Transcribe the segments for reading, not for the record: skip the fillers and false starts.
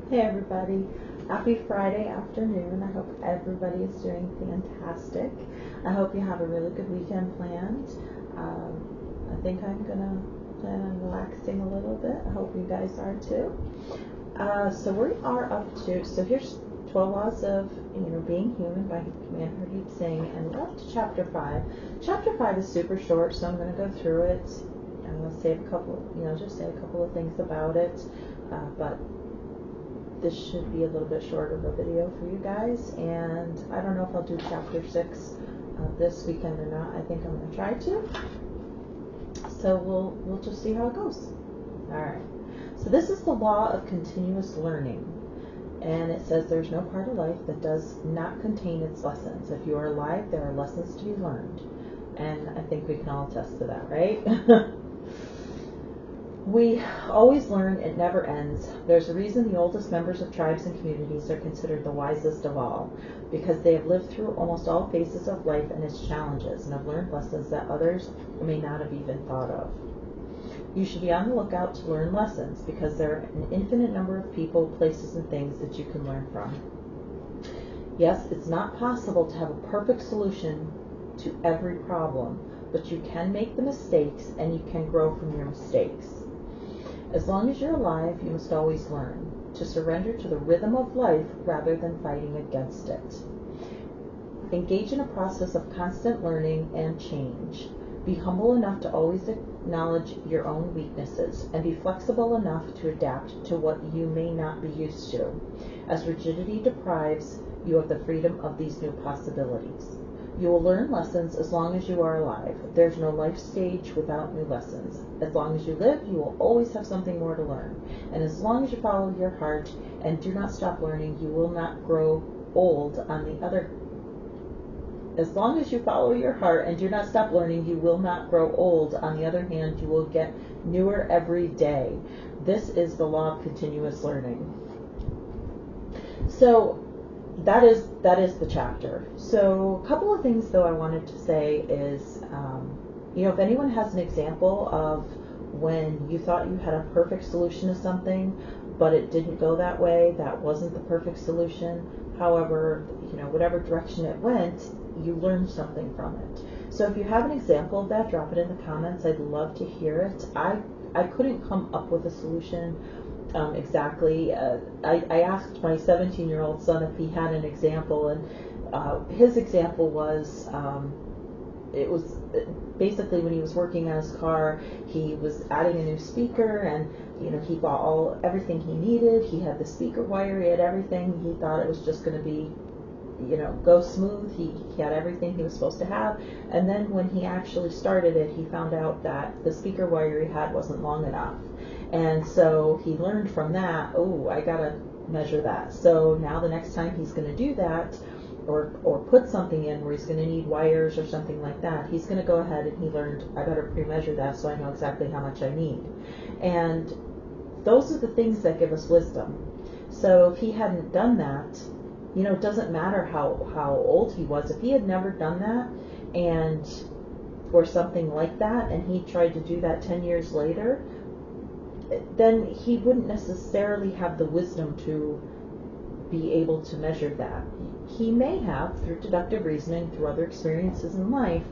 Hey everybody, happy Friday afternoon. I hope everybody is doing fantastic. I hope you have a really good weekend planned. I think I'm gonna plan on relaxing a little bit. I hope you guys are too. So we are up to, so here's 12 laws of, being human by Commander Hardeep Singh, and we're up to chapter 5. Chapter 5 is super short, so I'm going to go through it. I'm going to say a couple, just say a couple of things about it, but this should be a little bit short of a video for you guys, and I don't know if I'll do chapter 6 this weekend or not. I think I'm going to try to. So we'll just see how it goes. Alright. So this is the law of continuous learning. And it says there's no part of life that does not contain its lessons. If you are alive, there are lessons to be learned. And I think we can all attest to that, right? We always learn, it never ends. There's a reason the oldest members of tribes and communities are considered the wisest of all, because they have lived through almost all phases of life and its challenges, and have learned lessons that others may not have even thought of. You should be on the lookout to learn lessons, because there are an infinite number of people, places, and things that you can learn from. Yes, it's not possible to have a perfect solution to every problem, but you can make the mistakes and you can grow from your mistakes. As long as you're alive, you must always learn to surrender to the rhythm of life rather than fighting against it. Engage in a process of constant learning and change. Be humble enough to always acknowledge your own weaknesses, and be flexible enough to adapt to what you may not be used to. As rigidity deprives you of the freedom of these new possibilities. You will learn lessons as long as you are alive. There's no life stage without new lessons. As long as you live, you will always have something more to learn. And as long as you follow your heart and do not stop learning, you will not grow old on the other. As long as you follow your heart and do not stop learning, you will not grow old. On the other hand, you will get newer every day. This is the law of continuous learning. So that is the chapter. So a couple of things though I wanted to say is, if anyone has an example of when you thought you had a perfect solution to something, but it didn't go that way, that wasn't the perfect solution. However, whatever direction it went, you learned something from it. So if you have an example of that, drop it in the comments. I'd love to hear it. I couldn't come up with a solution exactly. I asked my 17-year-old son if he had an example, and his example was, it was basically when he was working on his car, he was adding a new speaker, and he bought everything he needed. He had the speaker wire, he had everything. He thought it was just going to be, go smooth. He had everything he was supposed to have, and then when he actually started it, he found out that the speaker wire he had wasn't long enough. And so he learned from that, I gotta measure that. So now the next time he's going to do that, or put something in where he's going to need wires or something like that, he's going to go ahead and he learned, I better pre-measure that so I know exactly how much I need. And those are the things that give us wisdom. So if he hadn't done that, it doesn't matter how old he was. If he had never done that, or something like that, and he tried to do that 10 years later, then he wouldn't necessarily have the wisdom to be able to measure that. He may have, through deductive reasoning, through other experiences in life,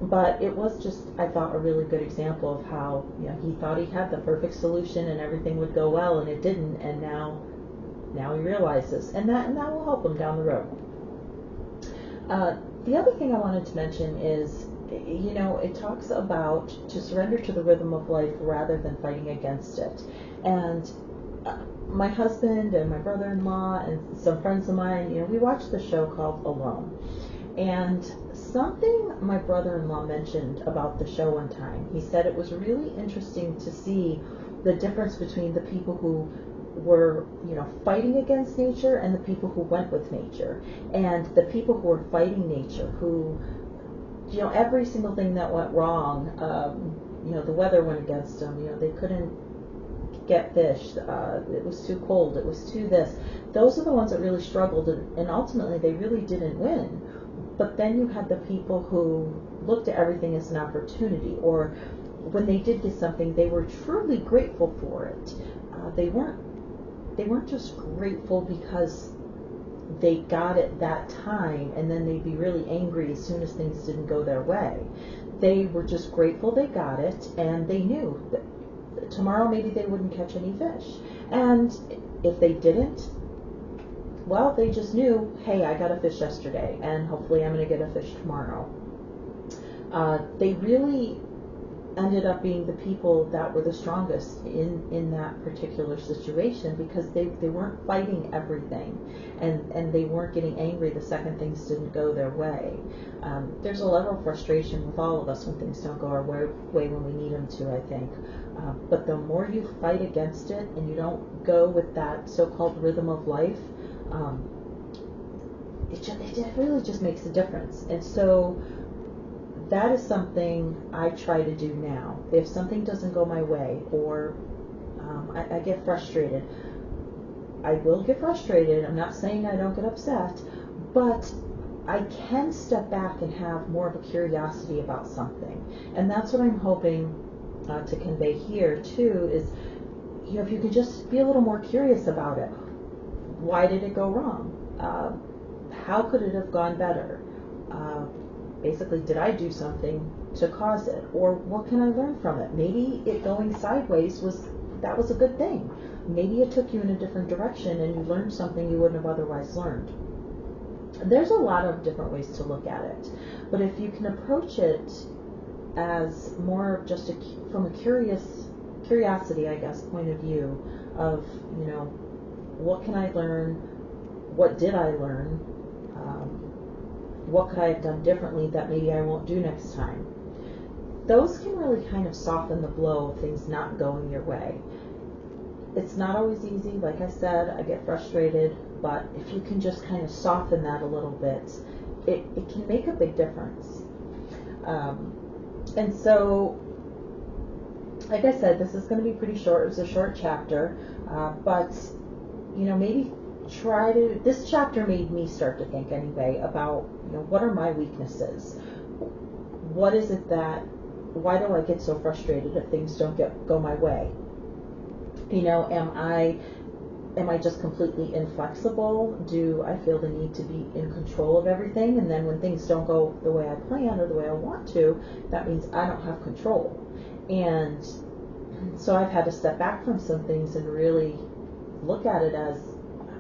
but it was just, I thought, a really good example of how he thought he had the perfect solution and everything would go well, and it didn't, and now he realizes, and that will help him down the road. The other thing I wanted to mention is, it talks about to surrender to the rhythm of life rather than fighting against it. And my husband and my brother-in-law and some friends of mine, we watched the show called Alone. And something my brother-in-law mentioned about the show one time, he said it was really interesting to see the difference between the people who were, fighting against nature and the people who went with nature. And the people who were fighting nature, who, every single thing that went wrong, the weather went against them, they couldn't get fish, it was too cold, it was too this. Those are the ones that really struggled, and ultimately they really didn't win. But then you had the people who looked at everything as an opportunity, or when they did get something, they were truly grateful for it. They weren't they weren't just grateful because they got it that time and then they'd be really angry as soon as things didn't go their way. They were just grateful they got it, and they knew that tomorrow maybe they wouldn't catch any fish. And if they didn't, well, they just knew, hey, I got a fish yesterday, and hopefully I'm going to get a fish tomorrow. They really ended up being the people that were the strongest in that particular situation, because they weren't fighting everything, and they weren't getting angry the second things didn't go their way. There's a level of frustration with all of us when things don't go our way when we need them to, I think. But the more you fight against it and you don't go with that so-called rhythm of life, it really just makes a difference. And so that is something I try to do now. If something doesn't go my way, or I get frustrated, I will get frustrated. I'm not saying I don't get upset, but I can step back and have more of a curiosity about something. And that's what I'm hoping to convey here too, is, if you could just be a little more curious about it. Why did it go wrong? How could it have gone better? Basically, did I do something to cause it? Or what can I learn from it? Maybe it going sideways was a good thing. Maybe it took you in a different direction and you learned something you wouldn't have otherwise learned. There's a lot of different ways to look at it. But if you can approach it as more of just from a curiosity, I guess, point of view of, what can I learn? What did I learn? What could I have done differently that maybe I won't do next time? Those can really kind of soften the blow of things not going your way. It's not always easy. Like I said, I get frustrated, but if you can just kind of soften that a little bit, it can make a big difference. And so, like I said, this is going to be pretty short. It was a short chapter, but maybe this chapter made me start to think anyway about, what are my weaknesses? What is it why do I get so frustrated if things don't go my way? Am I just completely inflexible? Do I feel the need to be in control of everything? And then when things don't go the way I plan or the way I want to, that means I don't have control. And so I've had to step back from some things and really look at it as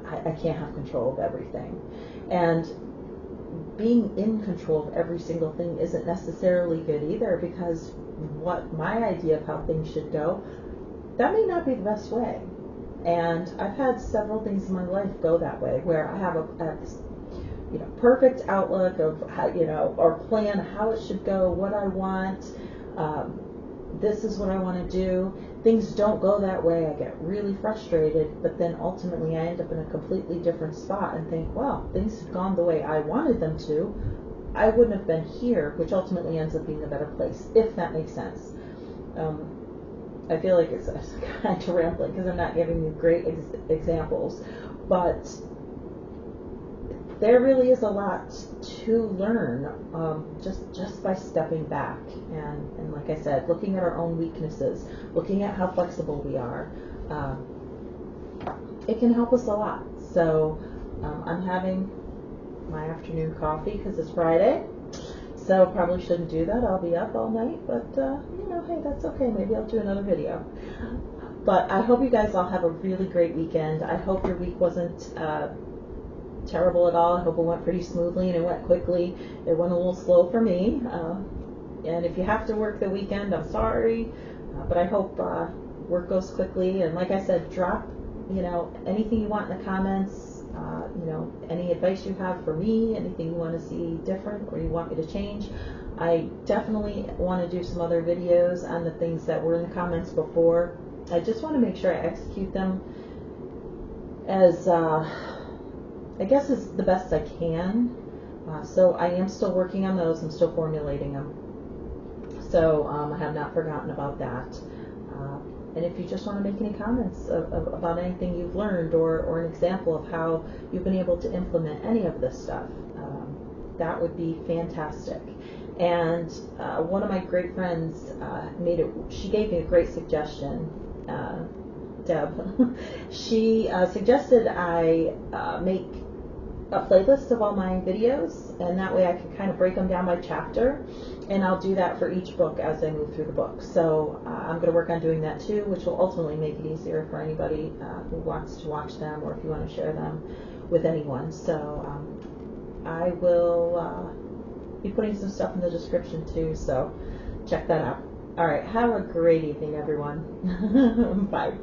I can't have control of everything. And being in control of every single thing isn't necessarily good either, because what my idea of how things should go, that may not be the best way. And I've had several things in my life go that way, where I have a perfect outlook of how, or plan how it should go, what I want. This is what I want to do. Things don't go that way. I get really frustrated, but then ultimately I end up in a completely different spot and think, well, things have gone the way I wanted them to. I wouldn't have been here, which ultimately ends up being a better place, if that makes sense. I feel like it's kind of rambling because I'm not giving you great examples, but there really is a lot to learn just by stepping back and like I said, looking at our own weaknesses, looking at how flexible we are. It can help us a lot. So I'm having my afternoon coffee because it's Friday, so probably shouldn't do that. I'll be up all night, but hey, that's okay. Maybe I'll do another video. But I hope you guys all have a really great weekend. I hope your week wasn't terrible at all. I hope it went pretty smoothly and it went quickly. It went a little slow for me. And if you have to work the weekend, I'm sorry. But I hope work goes quickly. And like I said, drop anything you want in the comments. Any advice you have for me, anything you want to see different or you want me to change. I definitely want to do some other videos on the things that were in the comments before. I just want to make sure I execute them as I guess is the best I can. So I am still working on those. I'm still formulating them. So I have not forgotten about that. And if you just want to make any comments about anything you've learned or an example of how you've been able to implement any of this stuff, that would be fantastic. And one of my great friends she gave me a great suggestion. Deb, she suggested I make a playlist of all my videos, and that way I can kind of break them down by chapter, and I'll do that for each book as I move through the book. So I'm going to work on doing that too, which will ultimately make it easier for anybody who wants to watch them, or if you want to share them with anyone. So I will be putting some stuff in the description too, so check that out. All right, have a great evening, everyone. Bye.